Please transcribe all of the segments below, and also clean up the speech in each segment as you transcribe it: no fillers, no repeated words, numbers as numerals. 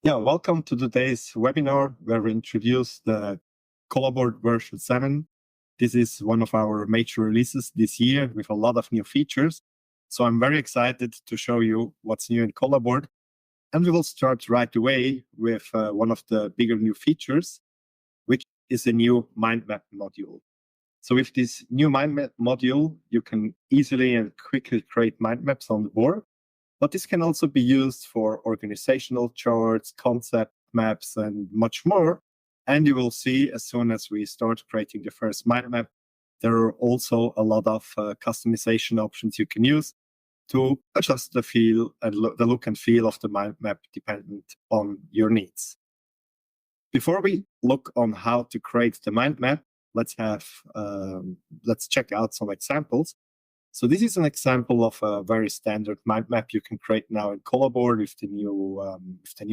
Yeah, welcome to today's webinar where we introduce the Collaboard version 7. This is one of our major releases this year with a lot of new features. So I'm very excited to show you what's new in Collaboard. And we will start right away with one of the bigger new features, which is a new mind map module. So with this new mind map module, you can easily and quickly create mind maps on the board. But this can also be used for organizational charts, concept maps, and much more. And you will see as soon as we start creating the first mind map, there are also a lot of customization options you can use to adjust the feel and the look and feel of the mind map dependent on your needs. Before we look on how to create the mind map, let's check out some examples. So this is an example of a very standard mind map you can create now in Collaboard with the new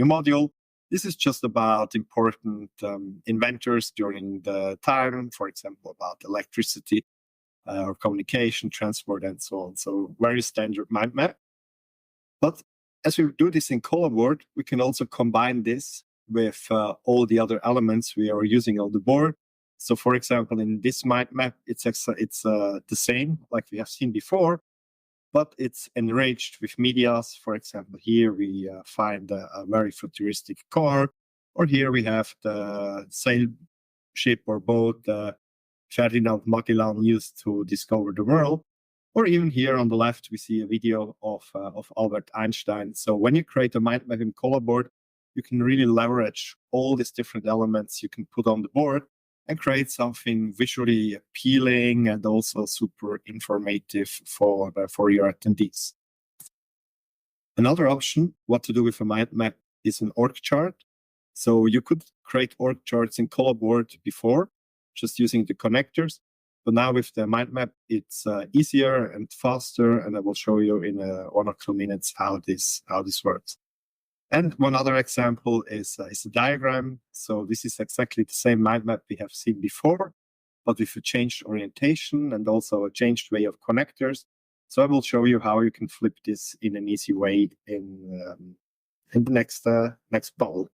module. This is just about important inventors during the time, for example, about electricity or communication, transport, and so on. So very standard mind map. But as we do this in Collaboard, we can also combine this with all the other elements we are using on the board. So for example, in this mind map, it's the same like we have seen before, but it's enriched with medias. For example, here we find a very futuristic car, or here we have the sail ship or boat Ferdinand Magellan used to discover the world. Or even here on the left, we see a video of Albert Einstein. So when you create a mind map in Collaboard, you can really leverage all these different elements you can put on the board and create something visually appealing and also super informative for your attendees. Another option, what to do with a mind map, is an org chart. So you could create org charts in Collaboard before, just using the connectors. But now with the mind map, it's easier and faster, and I will show you in 1 or 2 minutes how this works. And one other example is a diagram. So this is exactly the same mind map we have seen before, but with a changed orientation and also a changed way of connectors. So I will show you how you can flip this in an easy way in the next ball.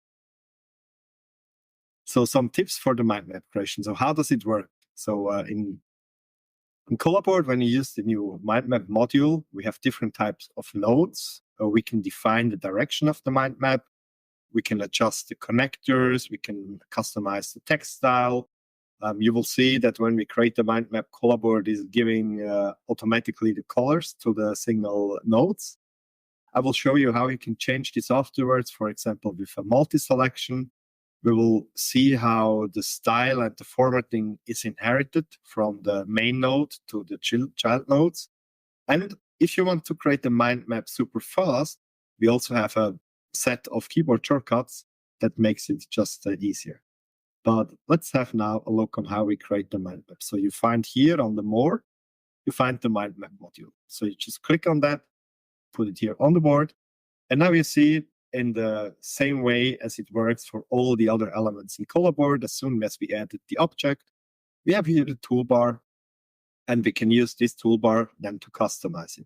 So some tips for the mind map creation. So how does it work? So in Collaboard, when you use the new mind map module, we have different types of nodes. We can define the direction of the mind map. We can adjust the connectors. We can customize the text style. You will see that when we create the mind map, Collaboard is giving automatically the colors to the signal nodes. I will show you how you can change this afterwards. For example, with a multi-selection, we will see how the style and the formatting is inherited from the main node to the child nodes. And if you want to create the mind map super fast, we also have a set of keyboard shortcuts that makes it just easier. But let's have now a look on how we create the mind map. So you find here on the more, you find the mind map module. So you just click on that, put it here on the board, and now you see in the same way as it works for all the other elements in Collaboard. As soon as we added the object, we have here the toolbar, and we can use this toolbar then to customize it.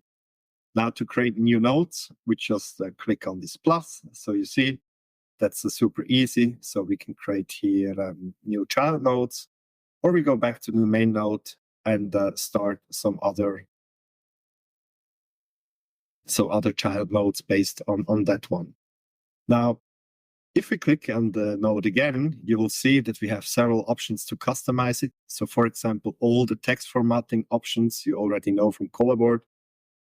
Now to create new nodes, we just click on this plus. So you see that's super easy. So we can create here new child nodes, or we go back to the main node and start some other child nodes based on that one. Now, if we click on the node again, you will see that we have several options to customize it. So for example, all the text formatting options you already know from Collaboard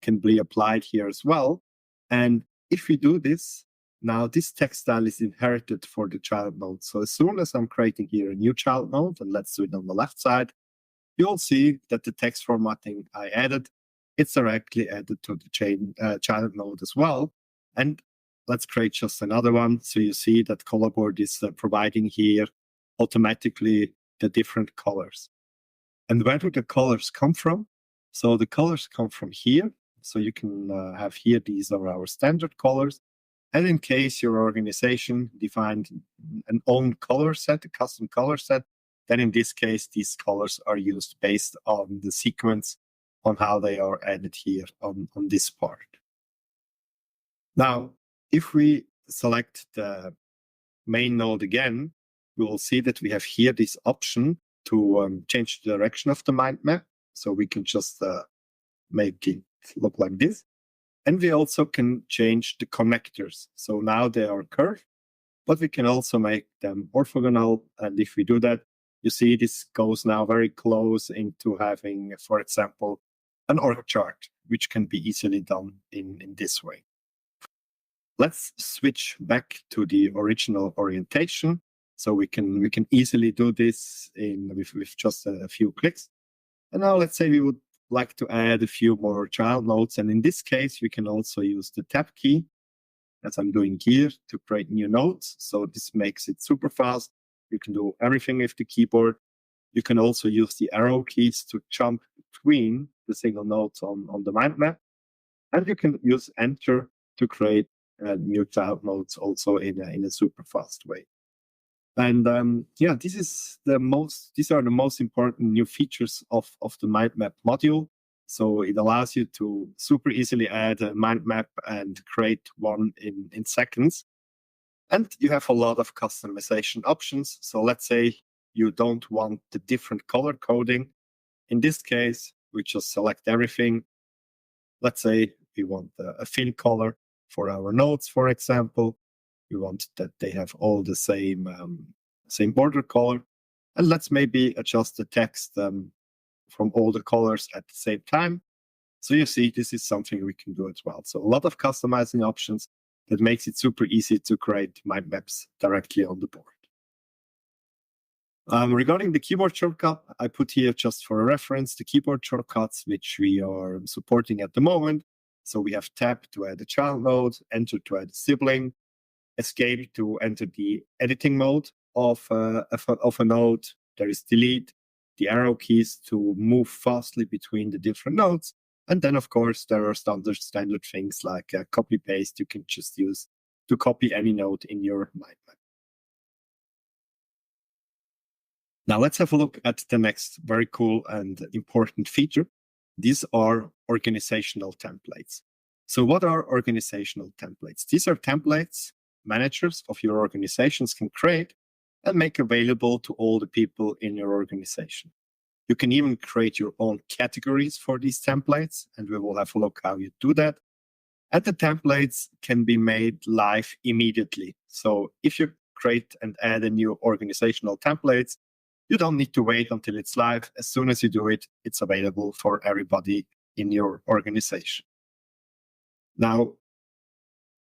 can be applied here as well. And if we do this, now this text style is inherited for the child node. So as soon as I'm creating here a new child node, and let's do it on the left side, you'll see that the text formatting I added, it's directly added to the child node as well. And let's create just another one. So you see that Collaboard is providing here automatically the different colors. And where do the colors come from? So the colors come from here. So you can have here, these are our standard colors. And in case your organization defined an own color set, a custom color set, then in this case, these colors are used based on the sequence on how they are added here on this part. Now, if we select the main node again, we will see that we have here this option to change the direction of the mind map. So we can just make it look like this. And we also can change the connectors. So now they are curved, but we can also make them orthogonal. And if we do that, you see this goes now very close into having, for example, an org chart, which can be easily done in this way. Let's switch back to the original orientation. So we can easily do this with just a few clicks. And now let's say we would like to add a few more child nodes. And in this case, we can also use the tab key, as I'm doing here, to create new nodes. So this makes it super fast. You can do everything with the keyboard. You can also use the arrow keys to jump between the single nodes on the mind map. And you can use Enter to create new child nodes also in a super fast way. And yeah, these are the most important new features of the mind map module. So it allows you to super easily add a mind map and create one in seconds. And you have a lot of customization options. So let's say you don't want the different color coding. In this case, we just select everything. Let's say we want a fill color for our nodes, for example. We want that they have all the same border color. And let's maybe adjust the text from all the colors at the same time. So you see, this is something we can do as well. So a lot of customizing options that makes it super easy to create mind maps directly on the board. Regarding the keyboard shortcut, I put here just for a reference the keyboard shortcuts which we are supporting at the moment. So we have tab to add a child node, enter to add a sibling, escape to enter the editing mode of a node. There is delete, the arrow keys to move fastly between the different nodes. And then, of course, there are standard things like copy paste you can just use to copy any node in your mind map. Now let's have a look at the next very cool and important feature. These are organizational templates. So what are organizational templates? These are templates managers of your organizations can create and make available to all the people in your organization. You can even create your own categories for these templates, and we will have a look how you do that. And the templates can be made live immediately. So if you create and add a new organizational templates, you don't need to wait until it's live. As soon as you do it, it's available for everybody in your organization. Now,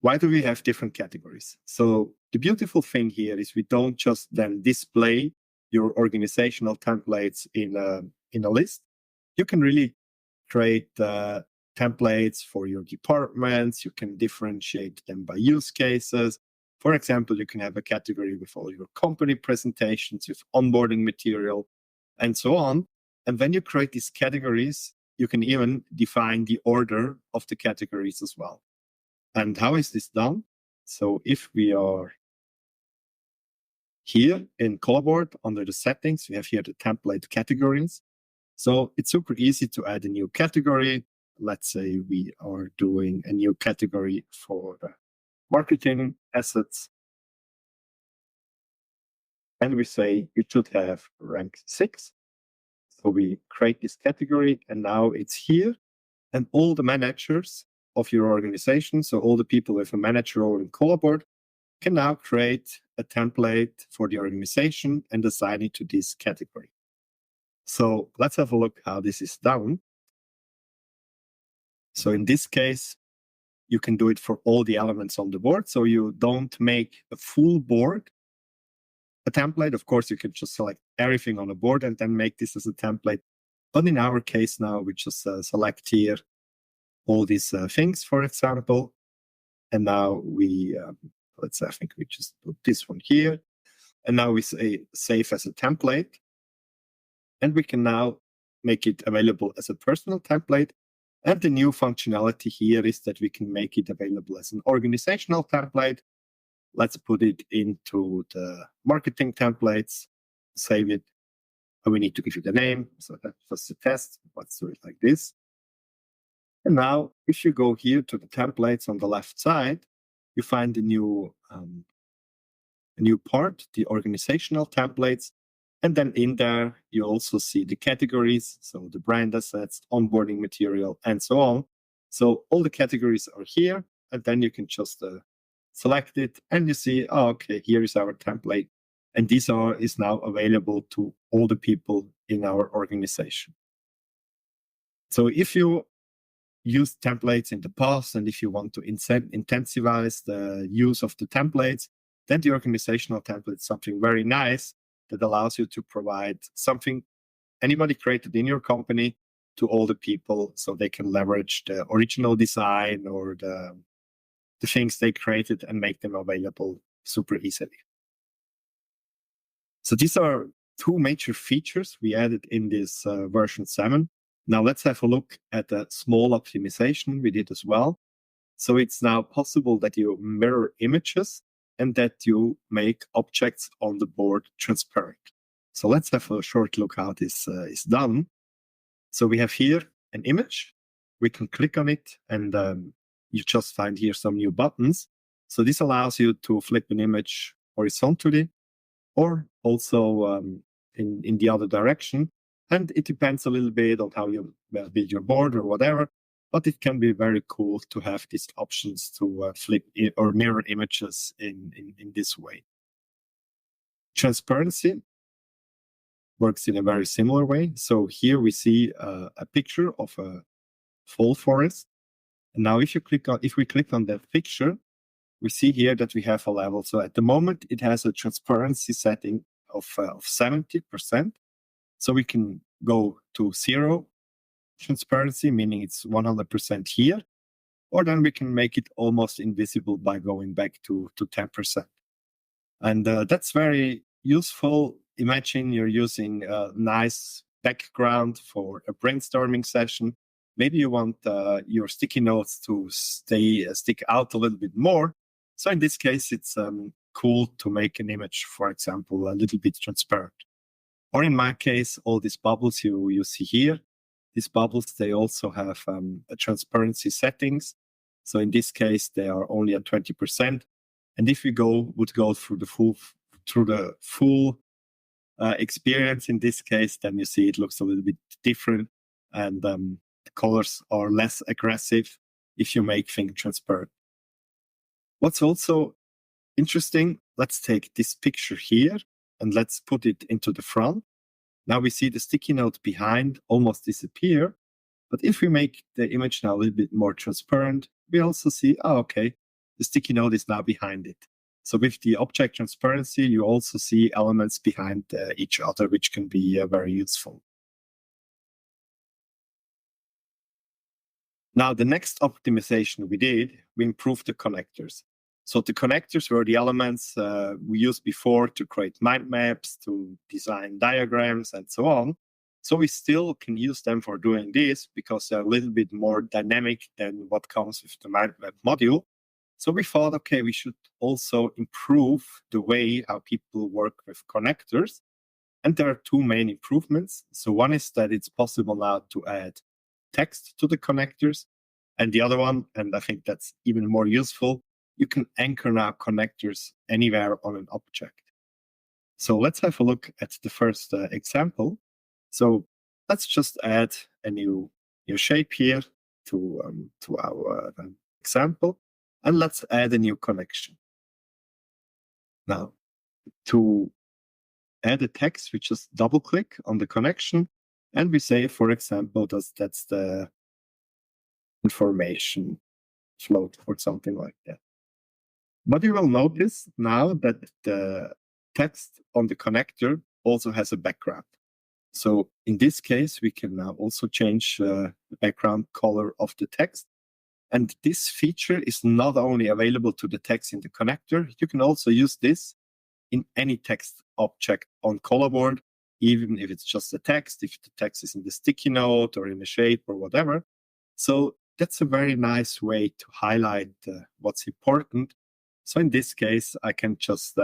why do we have different categories? So the beautiful thing here is we don't just then display your organizational templates in a list. You can really create templates for your departments. You can differentiate them by use cases. For example, you can have a category with all your company presentations, with onboarding material, and so on. And when you create these categories, you can even define the order of the categories as well. And how is this done? So if we are here in Collaboard under the settings, we have here the template categories. So it's super easy to add a new category. Let's say we are doing a new category for marketing assets. And we say it should have rank 6. So we create this category and now it's here. And all the managers of your organization, so all the people with a manager role in Collaboard, can now create a template for the organization and assign it to this category. So let's have a look how this is done. So in this case, you can do it for all the elements on the board. So you don't make a full board a template. Of course, you can just select everything on the board and then make this as a template. But in our case now, we just select here all these things, for example. And now we, let's say, I think we just put this one here. And now we say save as a template. And we can now make it available as a personal template. And the new functionality here is that we can make it available as an organizational template. Let's put it into the marketing templates, save it. And we need to give it a name. So that's just a test. Let's do it like this. And now, if you go here to the templates on the left side, you find a new part, the organizational templates. And then in there, you also see the categories, so the brand assets, onboarding material, and so on. So all the categories are here, and then you can just select it, and you see, oh, okay, here is our template, and is now available to all the people in our organization. So if you used templates in the past, and if you want to intensivize the use of the templates, then the organizational template is something very nice that allows you to provide something anybody created in your company to all the people, so they can leverage the original design or the things they created and make them available super easily. So these are two major features we added in this version 7. Now let's have a look at a small optimization we did as well. So it's now possible that you mirror images and that you make objects on the board transparent. So let's have a short look how this is done. So we have here an image. We can click on it, and you just find here some new buttons. So this allows you to flip an image horizontally or also in the other direction. And it depends a little bit on how you build your board or whatever, but it can be very cool to have these options to flip or mirror images in this way. Transparency works in a very similar way. So here we see a picture of a fall forest. And now if we click on that picture, we see here that we have a level. So at the moment, it has a transparency setting of 70%. So we can go to 0 transparency, meaning it's 100% here, or then we can make it almost invisible by going back to 10%. And that's very useful. Imagine you're using a nice background for a brainstorming session. Maybe you want your sticky notes to stick out a little bit more. So in this case, it's cool to make an image, for example, a little bit transparent. Or in my case, all these bubbles you see here, these bubbles, they also have a transparency settings. So in this case, they are only at 20%. And if we would go through the full experience in this case, then you see it looks a little bit different, and the colors are less aggressive if you make things transparent. What's also interesting, let's take this picture here and let's put it into the front. Now we see the sticky note behind almost disappear, but if we make the image now a little bit more transparent, we also see, oh, okay, the sticky note is now behind it. So with the object transparency, you also see elements behind each other, which can be very useful. Now, the next optimization we improved the connectors. So the connectors were the elements we used before to create mind maps, to design diagrams, and so on. So we still can use them for doing this because they're a little bit more dynamic than what comes with the mind map module. So we thought, okay, we should also improve the way how people work with connectors. And there are two main improvements. So one is that it's possible now to add text to the connectors. And the other one, and I think that's even more useful, you can anchor now connectors anywhere on an object. So let's have a look at the first example. So let's just add a new shape here to our example, and let's add a new connection. Now, to add a text, we just double click on the connection, and we say, for example, that's the information float or something like that. But you will notice now that the text on the connector also has a background. So in this case, we can now also change the background color of the text. And this feature is not only available to the text in the connector, you can also use this in any text object on Collaboard, even if it's just a text, if the text is in the sticky note or in a shape or whatever. So that's a very nice way to highlight what's important. So in this case, I can just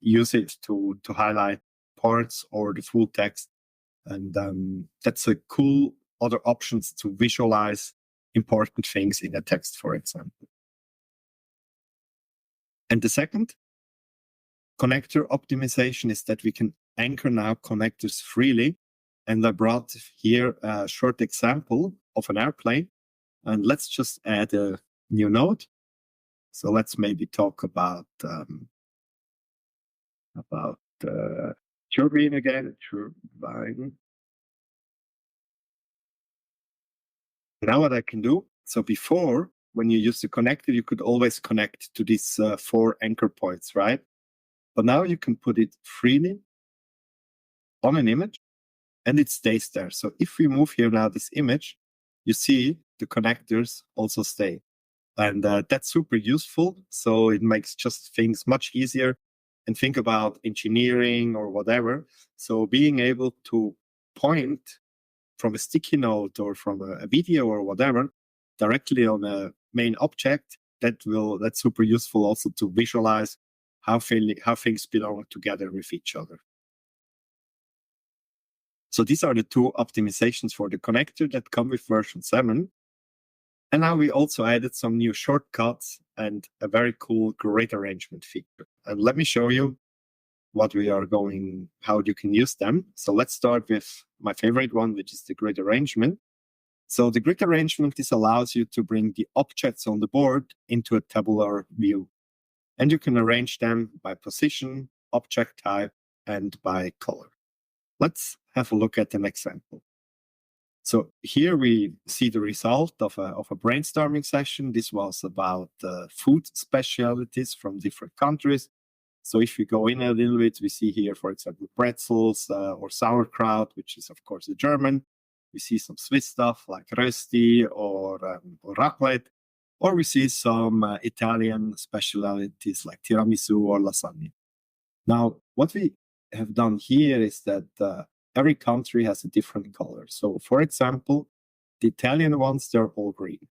use it to highlight parts or the full text. And that's a cool other options to visualize important things in a text, for example. And the second connector optimization is that we can anchor now connectors freely. And I brought here a short example of an airplane. And let's just add a new node. So let's maybe talk about turbine again. Turbine. Now what I can do, so before, when you use the connector, you could always connect to these 4 anchor points, right? But now you can put it freely on an image and it stays there. So if we move here now this image, you see the connectors also stay. And that's super useful. So it makes just things much easier. And think about engineering or whatever. So being able to point from a sticky note or from a video or whatever directly on a main object, that's super useful also to visualize how things belong together with each other. So these are the 2 optimizations for the connector that come with version 7. And now we also added some new shortcuts and a very cool grid arrangement feature. And let me show you how you can use them. So let's start with my favorite one, which is the grid arrangement. So the grid arrangement, this allows you to bring the objects on the board into a tabular view. And you can arrange them by position, object type, and by color. Let's have a look at an example. So here we see the result of a brainstorming session. This was about food specialties from different countries. So if we go in a little bit, we see here, for example, pretzels or sauerkraut, which is, of course, a German. We see some Swiss stuff like rösti or raclette, or we see some Italian specialties like tiramisu or lasagna. Now, what we have done here is that every country has a different color. So, for example, the Italian ones, they're all green,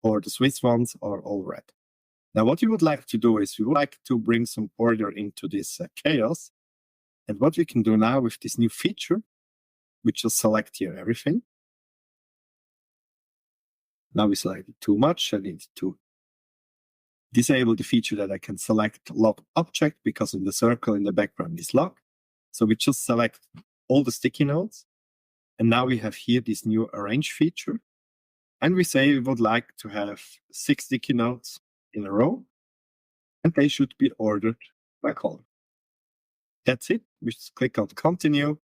or the Swiss ones are all red. Now, what you would like to do is you would like to bring some order into this chaos. And what we can do now with this new feature, we just select here everything. Now we selected too much. I need to disable the feature that I can select lock object because in the circle in the background is locked. So we just select all the sticky nodes. And now we have here this new arrange feature. And we say we would like to have 6 sticky nodes in a row. And they should be ordered by color. That's it. We just click on continue.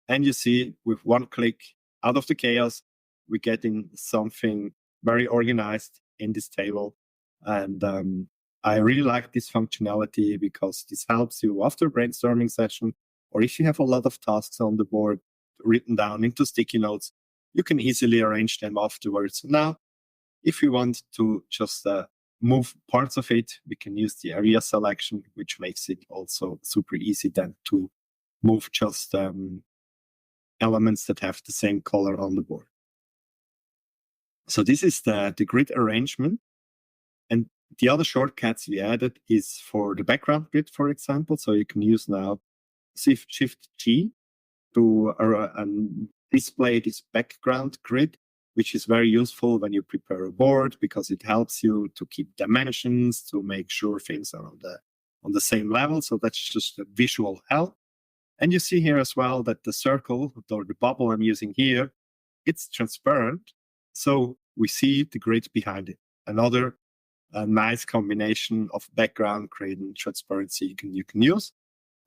And you see with one click out of the chaos, we're getting something very organized in this table. And I really like this functionality because this helps you after a brainstorming session, or if you have a lot of tasks on the board written down into sticky notes, you can easily arrange them afterwards. Now, if you want to just move parts of it, we can use the area selection, which makes it also super easy then to move just elements that have the same color on the board. So this is the grid arrangement. And the other shortcuts we added is for the background grid, for example. So you can use now Shift-G to display this background grid, which is very useful when you prepare a board because it helps you to keep dimensions, to make sure things are on the same level. So that's just a visual help. And you see here as well that the circle or the bubble I'm using here, it's transparent. So we see the grid behind it. Another nice combination of background grid and transparency you can use.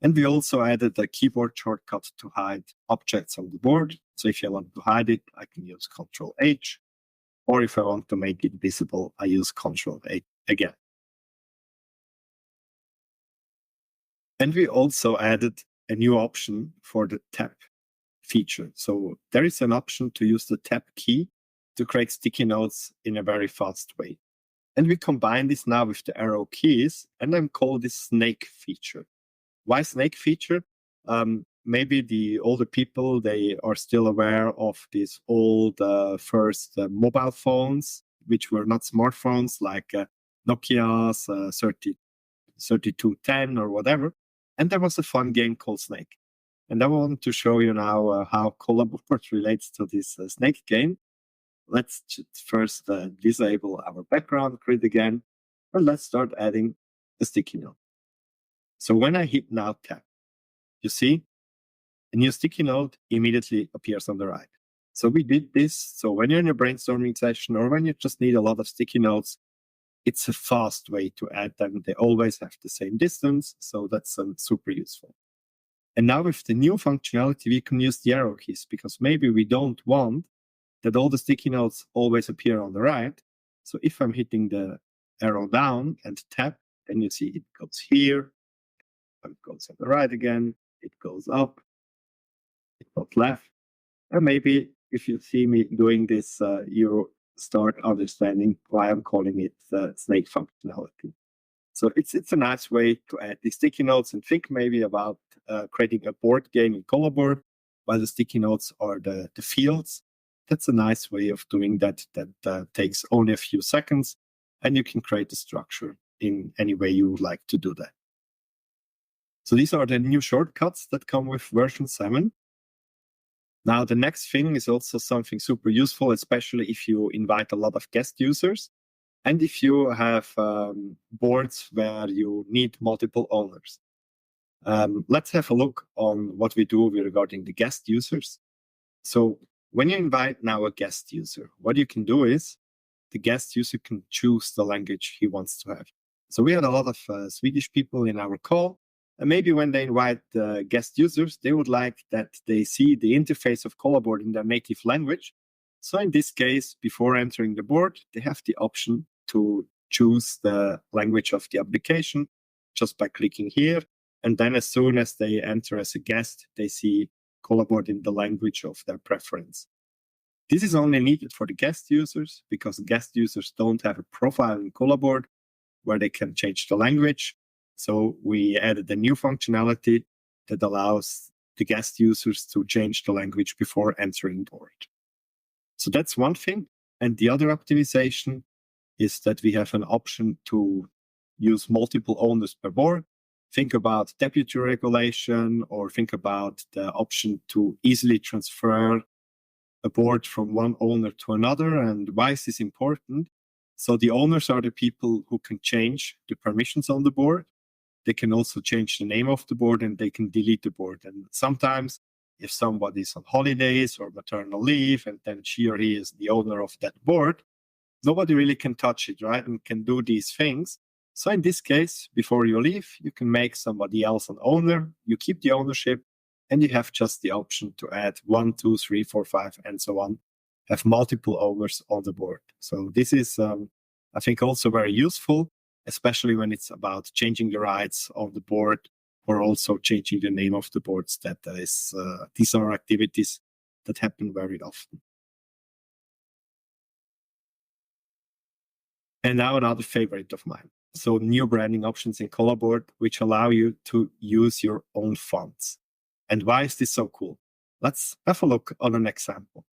And we also added a keyboard shortcut to hide objects on the board. So if I want to hide it, I can use Control H. Or if I want to make it visible, I use Control A again. And we also added a new option for the tap feature. So there is an option to use the tap key to create sticky notes in a very fast way. And we combine this now with the arrow keys and then call this snake feature. Why snake feature? Maybe the older people, they are still aware of these old first mobile phones, which were not smartphones like Nokia's 3210 or whatever. And there was a fun game called Snake. And I want to show you now how Collaboard relates to this Snake game. Let's first disable our background grid again. And let's start adding a sticky note. So when I hit now tab, you see a new sticky note immediately appears on the right. So we did this. So when you're in a brainstorming session or when you just need a lot of sticky notes, it's a fast way to add them. They always have the same distance. So that's super useful. And now with the new functionality, we can use the arrow keys because maybe we don't want that all the sticky notes always appear on the right. So if I'm hitting the arrow down and tap, then you see it goes here, it goes on the right again, it goes up, it goes left. And maybe if you see me doing this, you start understanding why I'm calling it snake functionality. So it's a nice way to add the sticky notes and think maybe about creating a board game in Collaboard, while the sticky notes are the fields. That's a nice way of doing that. That takes only a few seconds, and you can create a structure in any way you would like to do that. So these are the new shortcuts that come with version 7. Now, the next thing is also something super useful, especially if you invite a lot of guest users and if you have boards where you need multiple owners. Let's have a look on what we do regarding the guest users. So when you invite now a guest user, what you can do is the guest user can choose the language he wants to have. So we had a lot of Swedish people in our call. And maybe when they invite guest users, they would like that they see the interface of Collaboard in their native language. So in this case, before entering the board, they have the option to choose the language of the application just by clicking here. And then as soon as they enter as a guest, they see Collaboard in the language of their preference. This is only needed for the guest users because guest users don't have a profile in Collaboard where they can change the language. So we added a new functionality that allows the guest users to change the language before entering board. So that's one thing. And the other optimization is that we have an option to use multiple owners per board. Think about deputy regulation or think about the option to easily transfer a board from one owner to another. And why is this important? So the owners are the people who can change the permissions on the board. They can also change the name of the board and they can delete the board. And sometimes if somebody's on holidays or maternal leave and then she or he is the owner of that board, nobody really can touch it, right? And can do these things. So in this case, before you leave, you can make somebody else an owner. You keep the ownership and you have just the option to add 1, 2, 3, 4, 5, and so on. Have multiple owners on the board. So this is, I think, also very useful, especially when it's about changing the rights of the board or also changing the name of the boards. These are activities that happen very often. And now another favorite of mine. So new branding options in Collaboard, which allow you to use your own fonts. And why is this so cool? Let's have a look on an example.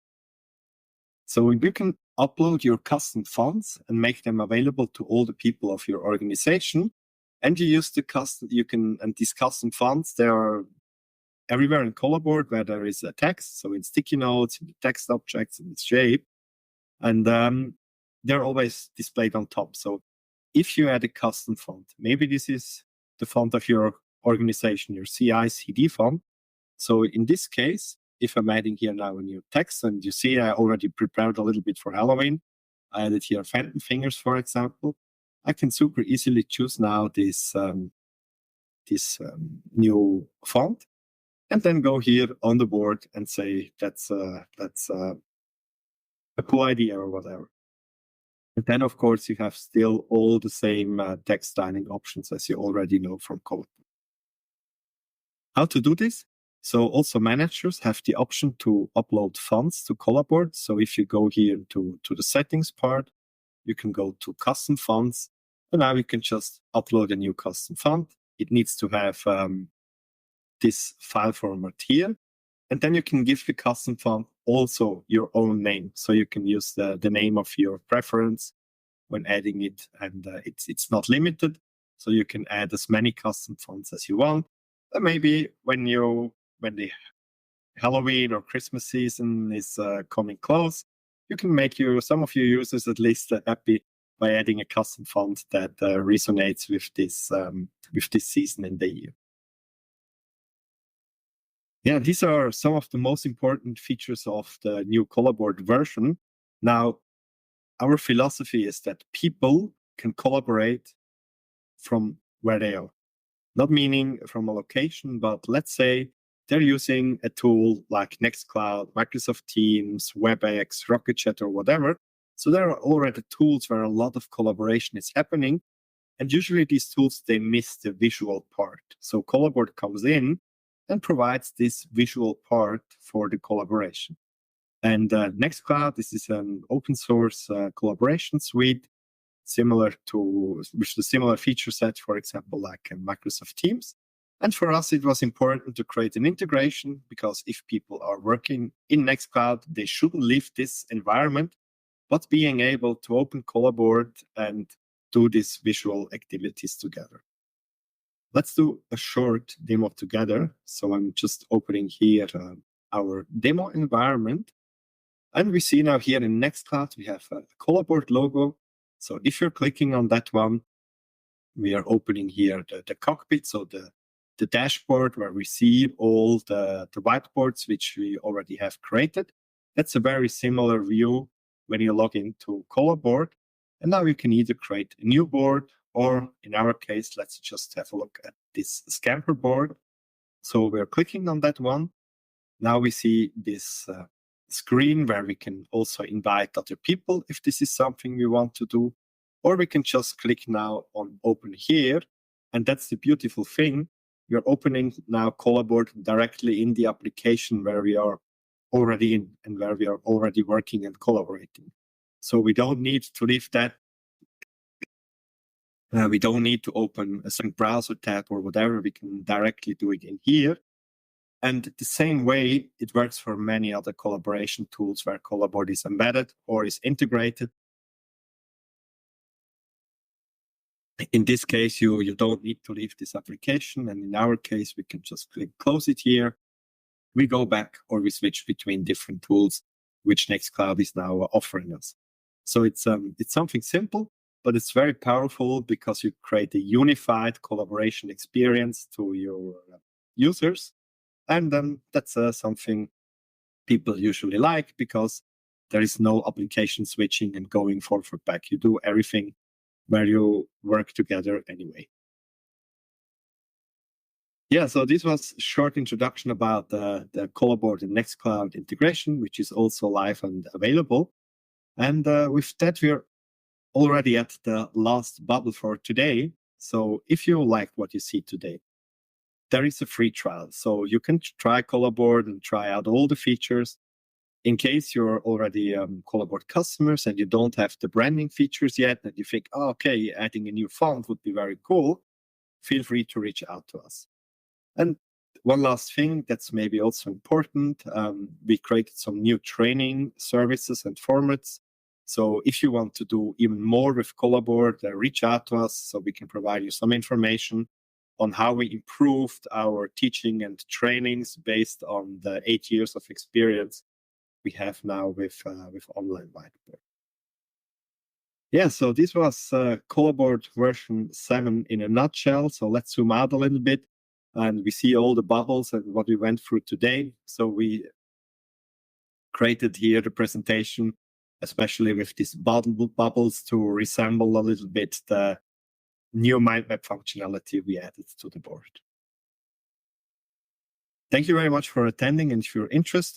So you can upload your custom fonts and make them available to all the people of your organization. And you use these custom fonts, they are everywhere in Collaboard where there is a text. So in sticky notes, in the text objects, in the shape. And they're always displayed on top. So if you add a custom font, maybe this is the font of your organization, your CI/CD font. So in this case, if I'm adding here now a new text, and you see I already prepared a little bit for Halloween, I added here phantom fingers, for example, I can super easily choose now this new font, and then go here on the board and say that's a cool idea or whatever. And then, of course, you have still all the same text styling options as you already know from Collaboard. How to do this? So also managers have the option to upload fonts to Collaboard. So if you go here to the settings part, you can go to custom fonts. And now you can just upload a new custom font. It needs to have this file format here. And then you can give the custom font also your own name. So you can use the name of your preference when adding it. And it's not limited. So you can add as many custom fonts as you want. And maybe when the Halloween or Christmas season is coming close, you can make some of your users at least happy by adding a custom font that resonates with this season in the year. Yeah, these are some of the most important features of the new Collaboard version. Now, our philosophy is that people can collaborate from where they are. Not meaning from a location, but let's say they're using a tool like Nextcloud, Microsoft Teams, WebEx, RocketChat, or whatever. So there are already tools where a lot of collaboration is happening. And usually these tools, they miss the visual part. So Collaboard comes in and provides this visual part for the collaboration. And Nextcloud, this is an open source collaboration suite, with the similar feature set, for example, like Microsoft Teams. And for us, it was important to create an integration because if people are working in Nextcloud, they shouldn't leave this environment, but being able to open Collaboard and do these visual activities together. Let's do a short demo together. So I'm just opening here our demo environment. And we see now here in Nextcloud, we have a Collaboard logo. So if you're clicking on that one, we are opening here the cockpit, so the dashboard where we see all the whiteboards which we already have created. That's a very similar view when you log into Collaboard. And now you can either create a new board, or in our case, let's just have a look at this Scamper board. So we're clicking on that one. Now we see this screen where we can also invite other people if this is something we want to do, or we can just click now on open here. And that's the beautiful thing. We're opening now Collaboard directly in the application where we are already in and where we are already working and collaborating. So we don't need to leave that. We don't need to open a some browser tab or whatever. We can directly do it in here. And the same way, it works for many other collaboration tools where Collaboard is embedded or is integrated. In this case, you don't need to leave this application. And in our case, we can just click close it here. We go back or we switch between different tools, which Nextcloud is now offering us. So it's something simple, but it's very powerful because you create a unified collaboration experience to your users. And that's something people usually like because there is no application switching and going forward back. You do everything where you work together anyway. Yeah, so this was a short introduction about the Collaboard and Nextcloud integration, which is also live and available. And with that, we're already at the last bubble for today. So if you like what you see today, there is a free trial. So you can try Collaboard and try out all the features. In case you're already Collaboard customers and you don't have the branding features yet, and you think, oh, okay, adding a new font would be very cool, feel free to reach out to us. And one last thing that's maybe also important, we created some new training services and formats. So if you want to do even more with Collaboard, reach out to us so we can provide you some information on how we improved our teaching and trainings based on the 8 years of experience we have now with online whiteboard. Yeah, so this was Collaboard version 7 in a nutshell. So let's zoom out a little bit and we see all the bubbles and what we went through today. So we created here the presentation, especially with these bubbles to resemble a little bit the new mind map functionality we added to the board. Thank you very much for attending, and if you're interested,